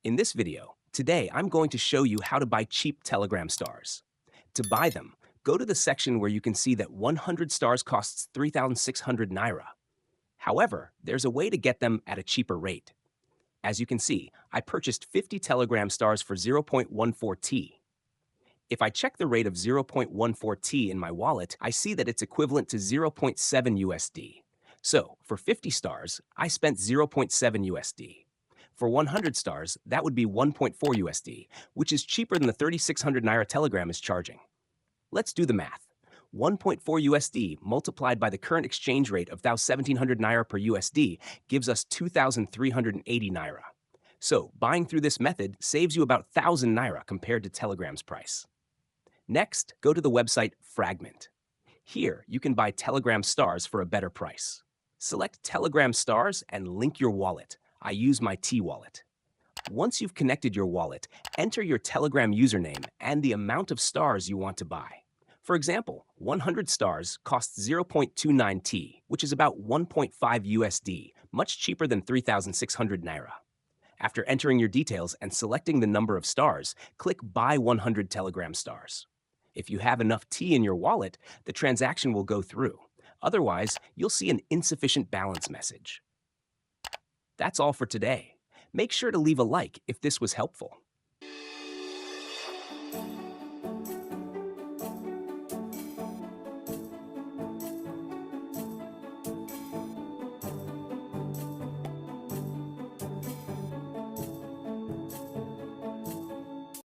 In this video, today I'm going to show you how to buy cheap Telegram stars. To buy them, go to the section where you can see that 100 stars costs 3,600 Naira. However, there's a way to get them at a cheaper rate. As you can see, I purchased 50 Telegram stars for 0.14T. If I check the rate of 0.14T in my wallet, I see that it's equivalent to zero point 0.7 USD. So, for 50 stars, I spent zero point 0.7 USD. For 100 stars, that would be 1.4 USD, which is cheaper than the 3,600 Naira Telegram is charging. Let's do the math. 1.4 USD multiplied by the current exchange rate of 1,700 Naira per USD gives us 2,380 Naira. So, buying through this method saves you about 1,000 Naira compared to Telegram's price. Next, go to the website Fragment. Here, you can buy Telegram stars for a better price. Select Telegram stars and link your wallet. I use my T-Wallet. Once you've connected your wallet, enter your Telegram username and the amount of stars you want to buy. For example, 100 stars costs 0.29T, which is about 1.5 USD, much cheaper than 3,600 Naira. After entering your details and selecting the number of stars, click Buy 100 Telegram stars. If you have enough T in your wallet, the transaction will go through. Otherwise, you'll see an insufficient balance message. That's all for today. Make sure to leave a like if this was helpful.